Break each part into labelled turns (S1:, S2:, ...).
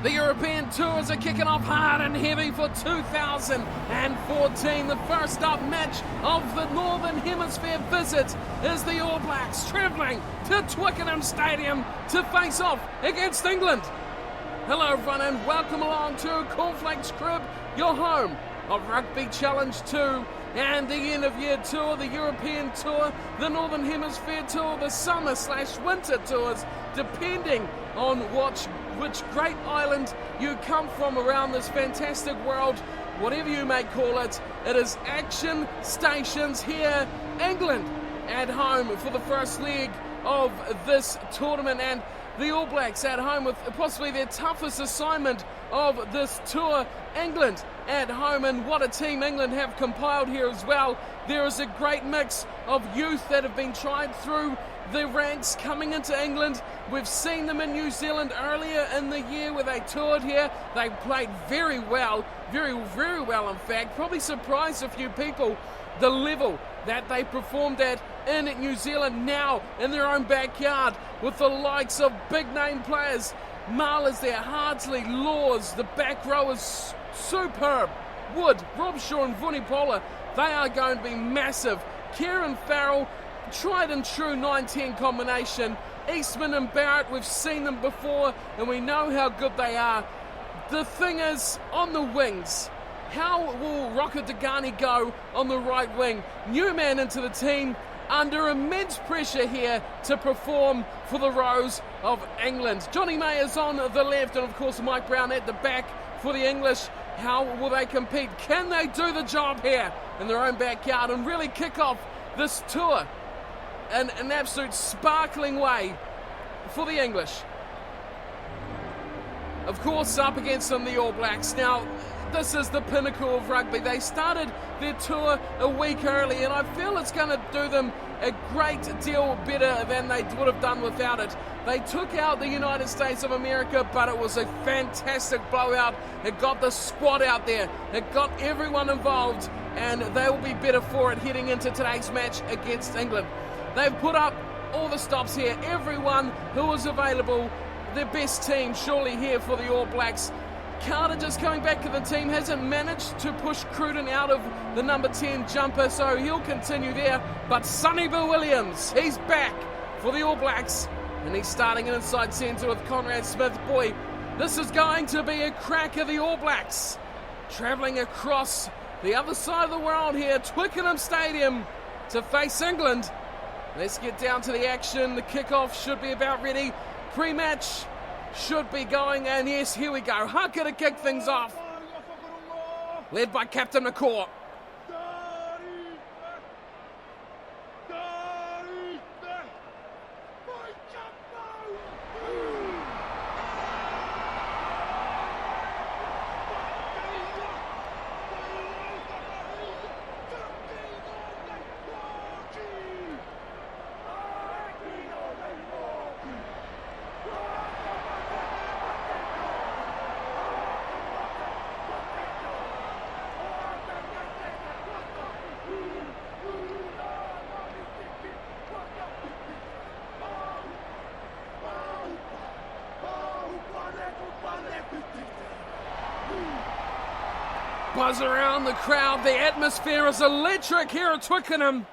S1: The European tours are kicking off hard and heavy for 2014. The first up match of the Northern Hemisphere visit is the All Blacks travelling to Twickenham Stadium to face off against England. Hello everyone and welcome along to Cornflakes Crib, your home of Rugby Challenge 2 and the end of year tour, the European tour, the Northern Hemisphere tour, the summer/winter tours, depending on which great island you come from around this fantastic world, whatever you may call it. It is action stations here. England at home for the first leg of this tournament, and the All Blacks at home with possibly their toughest assignment of this tour. England at home, and what a team England have compiled here as well. There is a great mix of youth that have been tried through the ranks coming into England. We've seen them in New Zealand earlier in the year where they toured here. They played very well, very well in fact. Probably surprised a few people the level that they performed at in New Zealand, now in their own backyard with the likes of big name players. Marla's there, Hardsley, Laws, the back row is superb. Wood, Robshaw and Vunipola, they are going to be massive. Kieran Farrell, tried and true 9-10 combination. Eastman and Barrett, we've seen them before and we know how good they are. The thing is, on the wings, how will Rocket Degani go on the right wing? New man into the team, under immense pressure here to perform for the Rose of England. Johnny May is on the left and of course Mike Brown at the back for the English. How will they compete? Can they do the job here in their own backyard and really kick off this tour in an absolute sparkling way for the English? Of course, up against them, the All Blacks. Now, this is the pinnacle of rugby. They started their tour a week early, and I feel it's going to do them a great deal better than they would have done without it. They took out the United States of America, but it was a fantastic blowout. It got the squad out there. It got everyone involved, and they will be better for it heading into today's match against England. They've put up all the stops here. Everyone who was available, their best team surely here for the All Blacks. Carter just coming back to the team, hasn't managed to push Cruden out of the number 10 jumper, so he'll continue there. But Sonny Bill Williams, he's back for the All Blacks, and he's starting an inside centre with Conrad Smith. Boy, this is going to be a crack of the All Blacks, travelling across the other side of the world here, Twickenham Stadium, to face England. Let's get down to the action. The kickoff should be about ready. Pre-match should be going, and yes, here we go. Haka to kick things off, led by Captain McCaw. Buzz around the crowd. The atmosphere is electric here at Twickenham,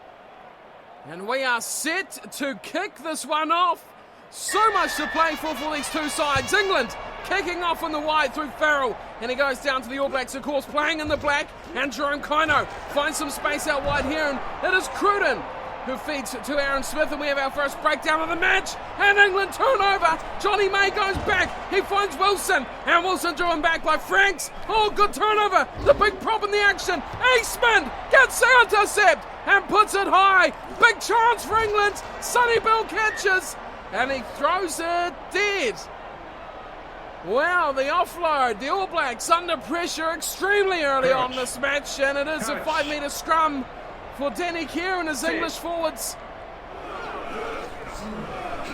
S1: and we are set to kick this one off. So much to play for these two sides. England kicking off on the wide through Farrell, and he goes down to the All Blacks, of course, playing in the black, and Jerome Kaino finds some space out wide here, and it is Cruden who feeds to Aaron Smith, and we have our first breakdown of the match, and England turnover. Johnny May goes back, he finds Wilson, and Wilson driven back by Franks. Oh, good turnover, the big prop in the action. Eastman gets the intercept and puts it high. Big chance for England. Sonny Bill catches, and he throws it dead. Wow, the offload, the All Blacks under pressure extremely early on this match, and it is a 5-metre scrum for Danny Kerr and his English forwards.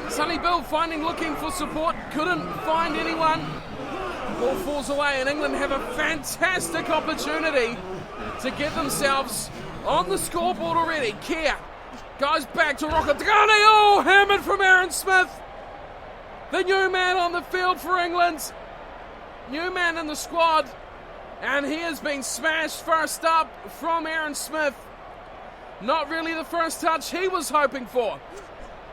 S1: Sonny Bill looking for support, couldn't find anyone. Ball falls away, and England have a fantastic opportunity to get themselves on the scoreboard already. Kerr goes back to Rocket Degani. Oh, hammered from Aaron Smith. The new man on the field for England. new man in the squad, and he has been smashed first up from Aaron Smith. Not really the first touch he was hoping for.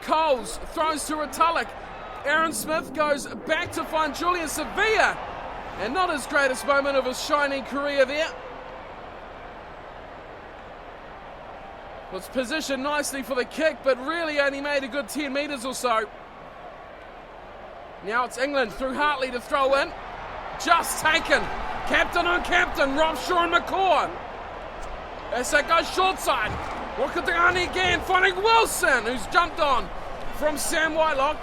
S1: Coles throws to Ritulik. Aaron Smith goes back to find Julian Sevilla, and not his greatest moment of his shining career there. Was positioned nicely for the kick, but really only made a good 10 metres or so. Now it's England through Hartley to throw in. Just taken. Captain on captain, Rob Shaw and McCaw. As that goes short side. Wakatagani again, finding Wilson, who's jumped on from Sam Whitelock.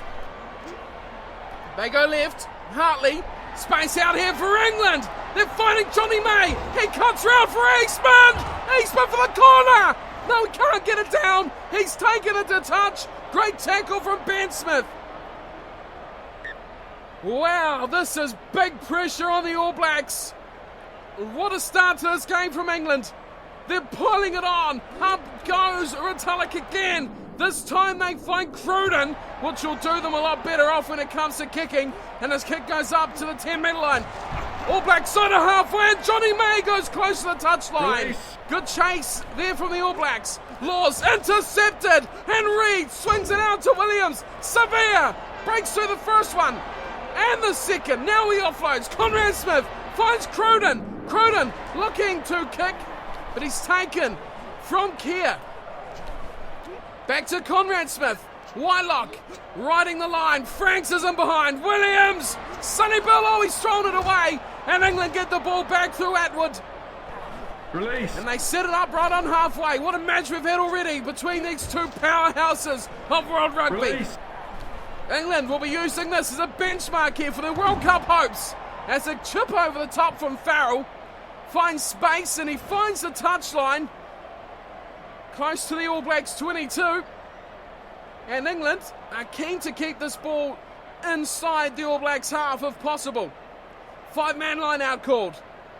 S1: They go left. Hartley. Space out here for England. They're finding Johnny May. He cuts round for Eastman. Eastman for the corner. No, he can't get it down. He's taken it to touch. Great tackle from Ben Smith. Wow, this is big pressure on the All Blacks. What a start to this game from England. They're piling it on. Up goes Ritulik again. This time they find Cruden, which will do them a lot better off when it comes to kicking. And his kick goes up to the 10-metre line. All Blacks side of halfway, and Johnny May goes close to the touchline. Good chase there from the All Blacks. Laws intercepted, and Reed swings it out to Williams. Sevilla breaks through the first one and the second. Now he offloads. Conrad Smith finds Cruden. Cruden looking to kick, but he's taken from Keir. Back to Conrad Smith. Whitelock riding the line. Franks is in behind. Williams. Sonny Bill, oh, he's thrown it away. And England get the ball back through Atwood.
S2: Release.
S1: And they set it up right on halfway. What a match we've had already between these two powerhouses of world rugby.
S2: Release.
S1: England will be using this as a benchmark here for their World Cup hopes. As a chip over the top from Farrell. Finds space and he finds the touchline. Close to the All Blacks 22. And England are keen to keep this ball inside the All Blacks half if possible. 5-man line out called.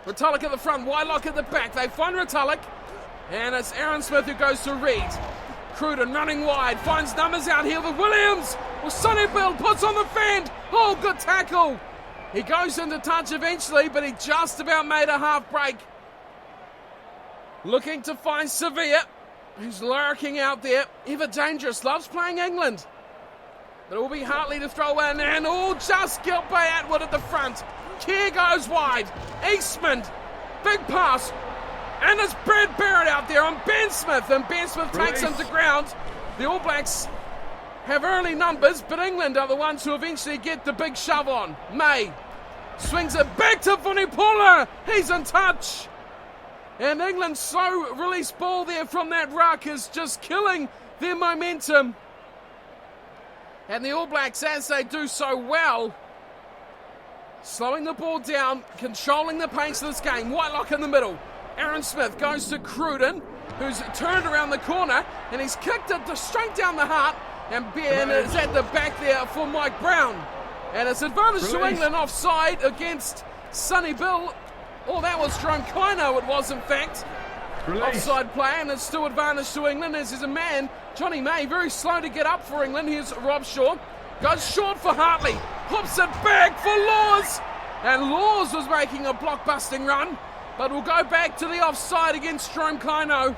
S1: Ritulik at the front, Whitelock at the back. They find Ritulik. And it's Aaron Smith who goes to Reed. Cruden running wide, finds numbers out here with Williams. Well, Sonny Bill puts on the fend. Oh, good tackle. He goes into touch eventually, but he just about made a half break. Looking to find Sevilla, who's lurking out there. Ever dangerous, loves playing England. But it will be Hartley to throw in, and all just killed by Atwood at the front. Keir goes wide. Eastman, big pass. And it's Brad Barrett out there on Ben Smith, and Ben Smith takes him to ground. The All Blacks have early numbers, but England are the ones who eventually get the big shove on. May swings it back to Vunipola. He's in touch. And England's slow release ball there from that ruck is just killing their momentum. And the All Blacks, as they do so well, slowing the ball down, controlling the pace of this game. Whitelock in the middle. Aaron Smith goes to Cruden, who's turned around the corner, and he's kicked it straight down the heart, and Ben is at the back there for Mike Brown. And it's advantage to England offside against Sonny Bill. Oh, that was Jerome Kaino, it was in fact. Offside play, and it's still advantage to England as there's a man, Johnny May, very slow to get up for England. Here's Rob Shaw. Goes short for Hartley. Hops it back for Laws. And Laws was making a blockbusting run. But we'll go back to the offside against Jerome Kaino.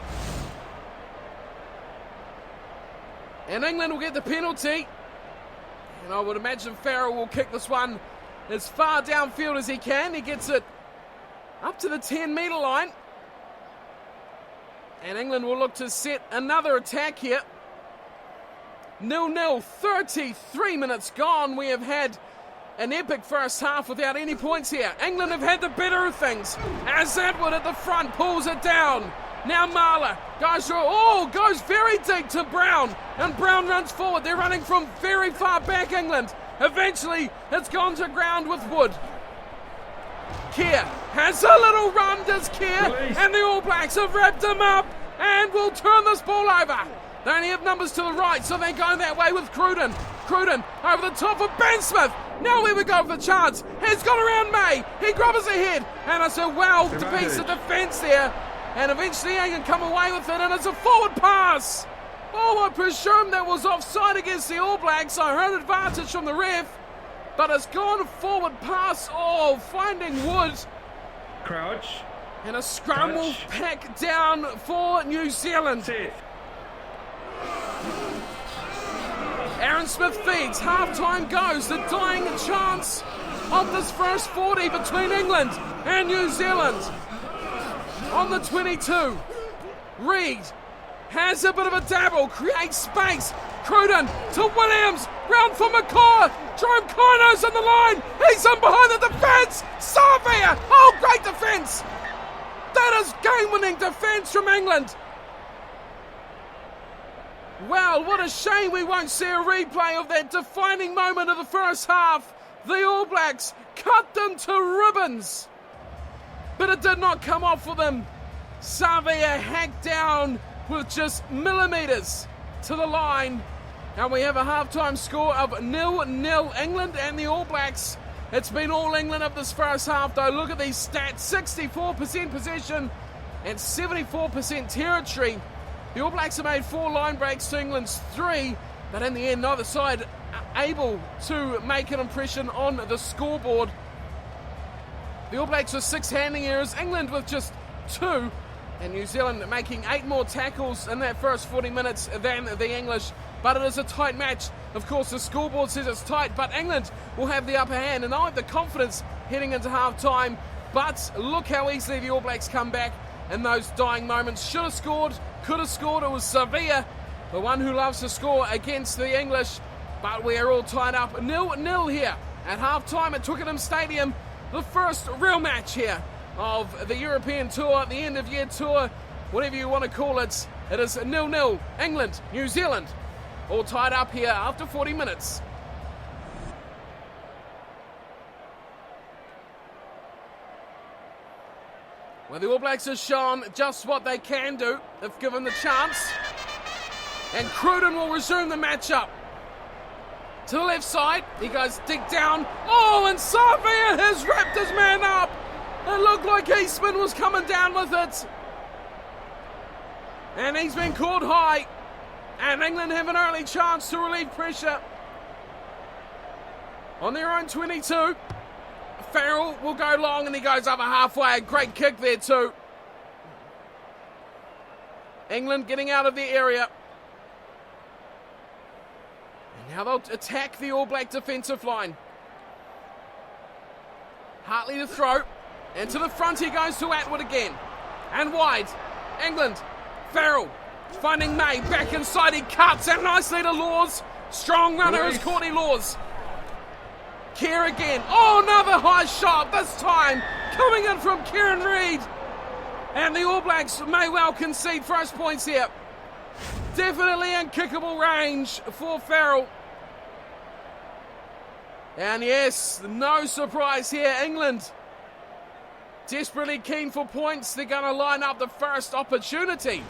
S1: And England will get the penalty. And I would imagine Farrell will kick this one as far downfield as he can. He gets it up to the 10-metre line. And England will look to set another attack here. 0-0, 33 minutes gone. We have had an epic first half without any points here. England have had the better of things. As Atwood at the front pulls it down. Now Marler goes very deep to Brown. And Brown runs forward. They're running from very far back, England. Eventually, it's gone to ground with Wood. Keir has a little run, does Keir. And the All Blacks have wrapped him up and will turn this ball over. They only have numbers to the right, so they go that way with Cruden. Cruden over the top of Ben Smith. Now here we go for the chance. He's got around May. He grabs ahead. And it's a piece of defence there. And eventually he can come away with it. And it's a forward pass. Oh, I presume that was offside against the All Blacks. I heard advantage from the ref. but has gone forward pass. Oh, finding Wood.
S2: Crouch.
S1: And a scrum will
S2: Touch.
S1: pack down for New Zealand.
S2: Sit.
S1: Aaron Smith feeds. Half-time goes. The dying chance of this first 40 between England and New Zealand. On the 22. Reid has a bit of a dabble. Creates space. Cruden to Williams. Round for McCaw. Jerome Kino's on the line. He's in behind the defence. Savia. Oh, great defence. That is game-winning defence from England. Well, what a shame we won't see a replay of that defining moment of the first half. The All Blacks cut them to ribbons. But it did not come off for them. Savia hacked down with just millimetres to the line. And we have a half-time score of 0-0. England and the All Blacks. It's been all England of this first half, though. Look at these stats. 64% possession and 74% territory. The All Blacks have made 4 line breaks to England's 3, but in the end, neither side are able to make an impression on the scoreboard. The All Blacks with 6 handling errors, England with just 2, and New Zealand making 8 more tackles in that first 40 minutes than the English. But it is a tight match. Of course, the scoreboard says it's tight, but England will have the upper hand, and they'll have the confidence heading into half-time. But look how easily the All Blacks come back in those dying moments. Should have scored, could have scored. It was Savia, the one who loves to score against the English. But we are all tied up 0-0 here at half-time at Twickenham Stadium. The first real match here of the European Tour, the end-of-year tour, whatever you want to call it. It is 0-0. England, New Zealand, all tied up here after 40 minutes. Well, the All Blacks have shown just what they can do if given the chance. And Cruden will resume the matchup. To the left side, he goes dig down. Oh, and Savia has wrapped his man up. It looked like Eastman was coming down with it. And he's been caught high. And England have an early chance to relieve pressure. On their own 22. Farrell will go long and he goes over halfway. A great kick there too. England getting out of the area. And now they'll attack the All Black defensive line. Hartley to throw. And to the front he goes to Atwood again. And wide. England. Farrell. Finding May. Back inside. He cuts out nicely to Laws. Strong runner is Courtney Laws. Kerr again. Oh, another high shot. This time coming in from Kieran Reid. And the All Blacks may well concede first points here. Definitely in kickable range for Farrell. And yes, no surprise here. England desperately keen for points. They're going to line up the first opportunity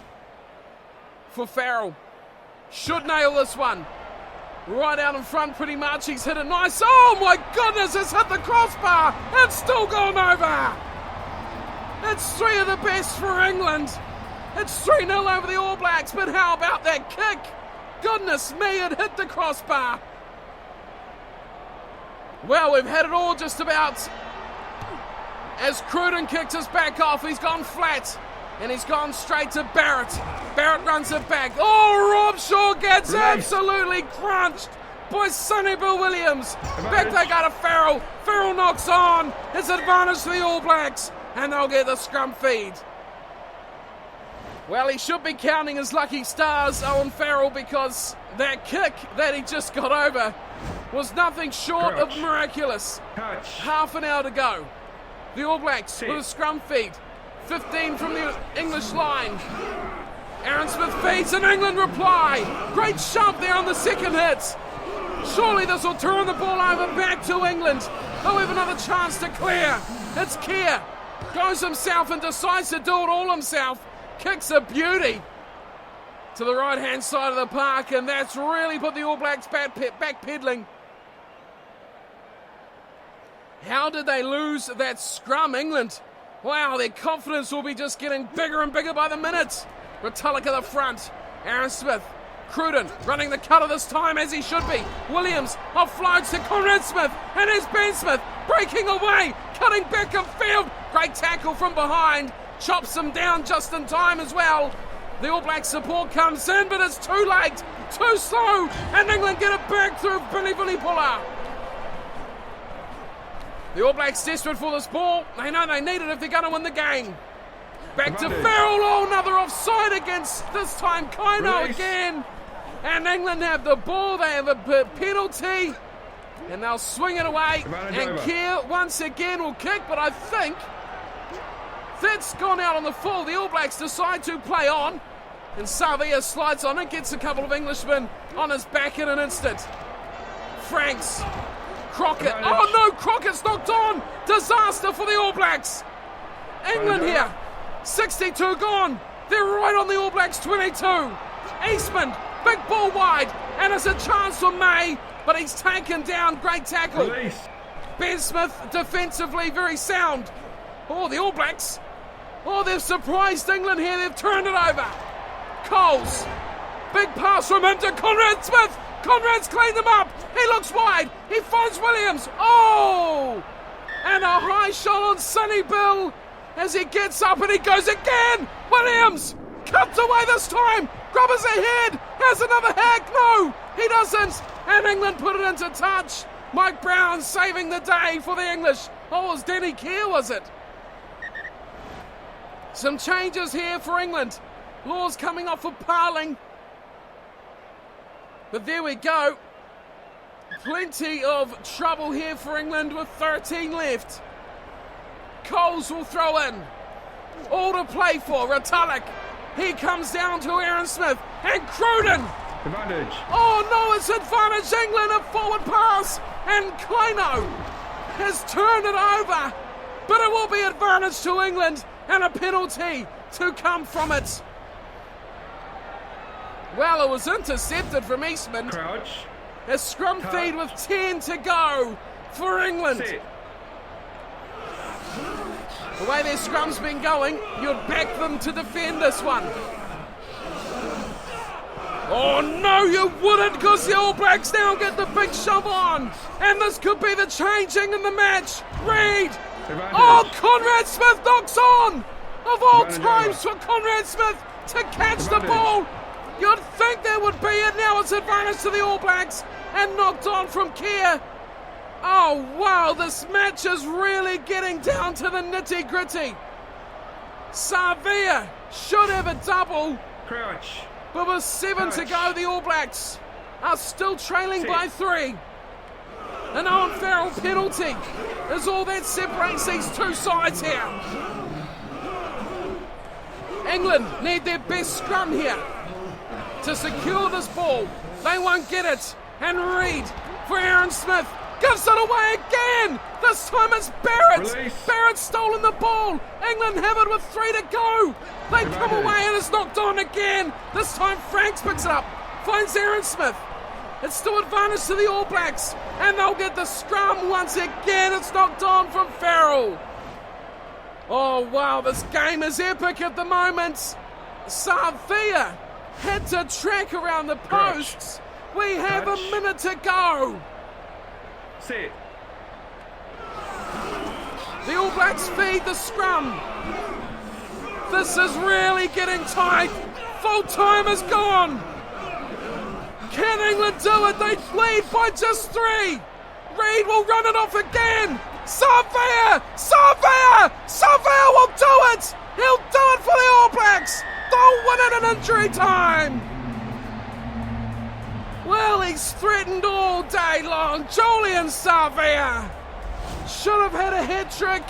S1: for Farrell. Should nail this one. Right out in front pretty much. He's hit it nice. Oh my goodness, it's hit the crossbar. It's still gone over. It's 3 of the best for England. It's 3-0 over the All Blacks, but how about that kick? Goodness me, it hit the crossbar. Well, we've had it all just about. As Cruden kicked his back off, he's gone flat. And he's gone straight to Barrett. Barrett runs it back. Oh, Rob Shaw gets absolutely crunched by Sonny Bill Williams. Back they go to Farrell. Farrell knocks on. It's advantage to the All Blacks. And they'll get the scrum feed. Well, he should be counting his lucky stars, Owen Farrell, because that kick that he just got over was nothing short of miraculous. Half an hour to go. The All Blacks with a scrum feed. 15 from the English line. Aaron Smith feeds and England reply. Great shove there on the second hit. Surely this will turn the ball over back to England. They'll have another chance to clear. It's Kerr. Goes himself and decides to do it all himself. Kicks a beauty to the right-hand side of the park, and that's really put the All Blacks backpedaling. How did they lose that scrum, England? Wow, their confidence will be just getting bigger and bigger by the minute. Retallick at the front. Aaron Smith Cruden running the cutter this time as he should be. Williams offloads to Conrad Smith, and here's Ben Smith breaking away, cutting back in field. Great tackle from behind, chops him down just in time as well. The All Black support comes in, but it's too late, too slow, and England get it back through Billy Vunipola. The All Blacks desperate for this ball. They know they need it if they're going to win the game. Back to Farrell. Oh, another offside against, this time, Kaino again. And England have the ball. They have a penalty. And they'll swing it away. And Keir once again will kick, but I think that's gone out on the full. The All Blacks decide to play on. And Savia slides on it, gets a couple of Englishmen on his back in an instant. Franks. Crockett. Oh no, Crockett's knocked on. Disaster for the All Blacks. England here. 62 gone. They're right on the All Blacks 22. Eastman, big ball wide. And it's a chance for May, but he's taken down. Great tackle.
S2: Release.
S1: Ben Smith defensively very sound. Oh, the All Blacks. Oh, they've surprised England here. They've turned it over. Coles. Big pass from him to Conrad Smith. Conrad's cleaned them up. He looks wide. He finds Williams. Oh! And a high shot on Sonny Bill as he gets up and he goes again. Williams cuts away this time. Grubbers ahead. Has another hack. No, he doesn't. And England put it into touch. Mike Brown saving the day for the English. Oh, it was Denny Keir, was it? Some changes here for England. Laws coming off of Parling. But there we go. Plenty of trouble here for England with 13 left. Coles will throw in. All to play for. Retallick. He comes down to Aaron Smith. And Cruden.
S2: Advantage.
S1: Oh no, it's advantage England. A forward pass. And Kaino has turned it over. But it will be advantage to England. And a penalty to come from it. Well, it was intercepted from Eastman.
S2: Crouch.
S1: A scrum feed with 10 to go for England.
S2: Sit.
S1: The way their scrum's been going, you'd back them to defend this one. Oh no, you wouldn't, because the All Blacks now get the big shove on. And this could be the changing in the match. Reid. Oh, Conrad Smith knocks on. Of all times for Conrad Smith to catch the ball. You'd think that would be it. Now it's advantage to the All Blacks and knocked on from Keir. Oh wow, this match is really getting down to the nitty gritty. Savia should have a double.
S2: Crouch.
S1: But with 7 to go, the All Blacks are still trailing by 3. An Owen Farrell penalty is all that separates these two sides here. England need their best scrum here to secure this ball. They won't get it. And Reid for Aaron Smith gives it away again. This time it's Barrett.
S2: Release.
S1: Barrett's stolen the ball. England have it with 3 to go. They come away and it's knocked on again. This time Franks picks it up. Finds Aaron Smith. It's still advantage to the All Blacks. And they'll get the scrum once again. It's knocked on from Farrell. Oh wow, this game is epic at the moment. Savia had to track around the posts. We have a minute to go.
S2: Sit.
S1: The All Blacks feed the scrum. This is really getting tight. Full time is gone. Can England do it? They lead by just 3. Reid will run it off again. Savia! Savia! Savia will do it! He'll do it for the All Blacks! They'll win it in injury time! Well, he's threatened all day long. Julian Savia should have had a hat trick.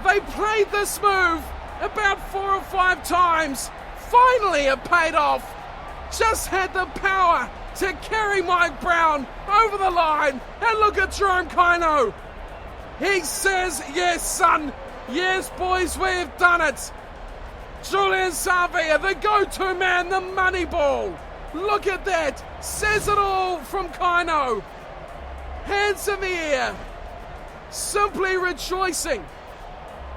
S1: They played this move about 4 or 5 times. Finally it paid off. Just had the power to carry Mike Brown over the line. And look at Jerome Kaino. He says, yes, son. Yes, boys, we've done it. Julian Savia, the go-to man, the money ball. Look at that. Says it all from Kaino. Hands in the air. Simply rejoicing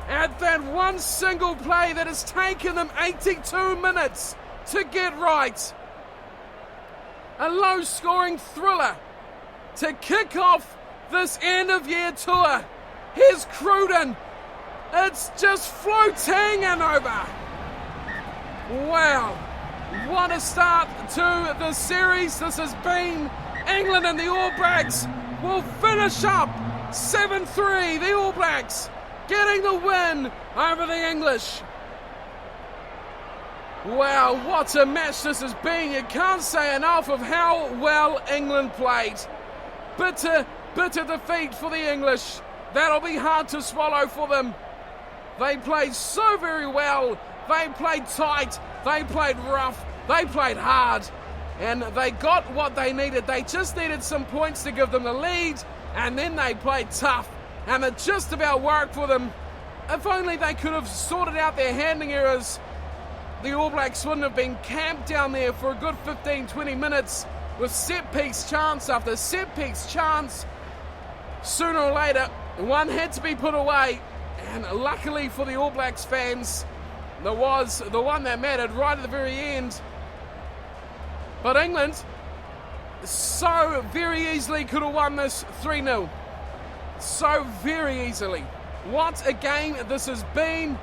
S1: at that one single play that has taken them 82 minutes to get right. a low-scoring thriller to kick off this end-of-year tour. Here's Cruden. It's just floating and over. Wow, what a start to the series this has been. England and the All Blacks will finish up 7-3. The All Blacks getting the win over the English. Wow, what a match this has been. You can't say enough of how well England played. Bitter defeat for the English. That'll be hard to swallow for them. They played so very well. They played tight. They played rough. They played hard. And they got what they needed. They just needed some points to give them the lead. And then they played tough. And it just about worked for them. If only they could have sorted out their handling errors, the All Blacks wouldn't have been camped down there for a good 15-20 minutes with set-piece chance after set-piece chance. Sooner or later, one had to be put away. And luckily for the All Blacks fans, there was the one that mattered right at the very end. But England so very easily could have won this 3-0. So very easily. What a game this has been.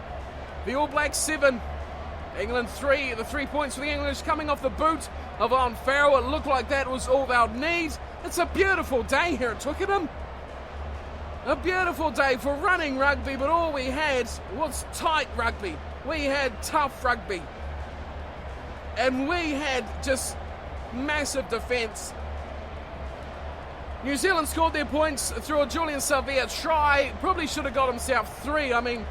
S1: The All Blacks 7, England 3. The 3 points for the English coming off the boot of Owen Farrell. It looked like that was all they'll need. It's a beautiful day here at Twickenham. A beautiful day for running rugby, but all we had was tight rugby. We had tough rugby. And we had just massive defence. New Zealand scored their points through a Julian Savea try. Probably should have got himself 3. I mean,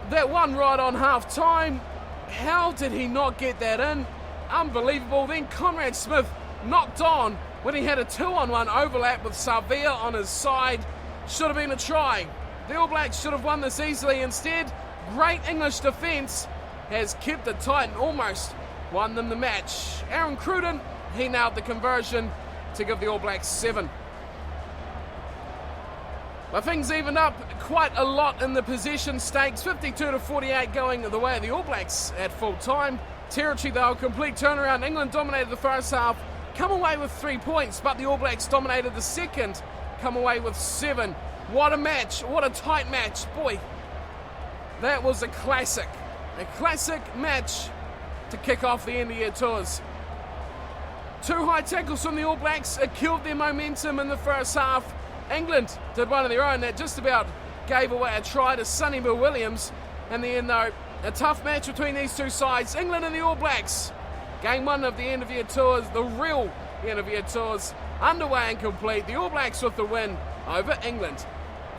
S1: that one right on half time. How did he not get that in? Unbelievable. Then Conrad Smith knocked on when he had a 2-on-1 overlap with Savea on his side. Should have been a try. The All Blacks should have won this easily. Instead, great English defence has kept it tight and almost won them the match. Aaron Cruden, he nailed the conversion to give the All Blacks 7. But things evened up quite a lot in the possession stakes. 52-48 going the way of the All Blacks at full time. Territory though, complete turnaround. England dominated the first half, come away with 3 points, but the All Blacks dominated the second, come away with 7. What a match, what a tight match. Boy, that was a classic match to kick off the end of year tours. 2 high tackles from the All Blacks, it killed their momentum in the first half. England did one of their own that just about gave away a try to Sonny Bill Williams. In the end though, a tough match between these two sides. England and the All Blacks. Game 1 of the end of year tours, the real end of year tours, underway and complete. The All Blacks with the win over England.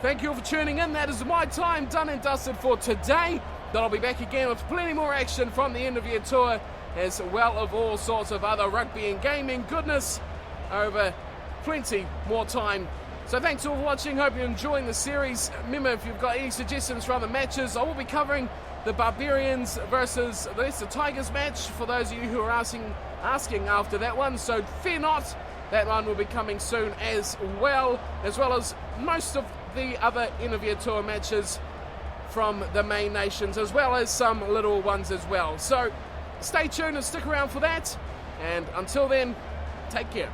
S1: Thank you all for tuning in. That is my time done and dusted for today. Then I'll be back again with plenty more action from the end of year tour, as well of all sorts of other rugby and gaming goodness over plenty more time. So thanks all for watching. Hope you're enjoying the series. Remember, if you've got any suggestions for other matches, I will be covering the Barbarians versus the Leicester Tigers match for those of you who are asking after that one. So fear not, that one will be coming soon as well as most of the other end of year tour matches from the main nations, as well as some little ones as well. So stay tuned and stick around for that. And until then, take care.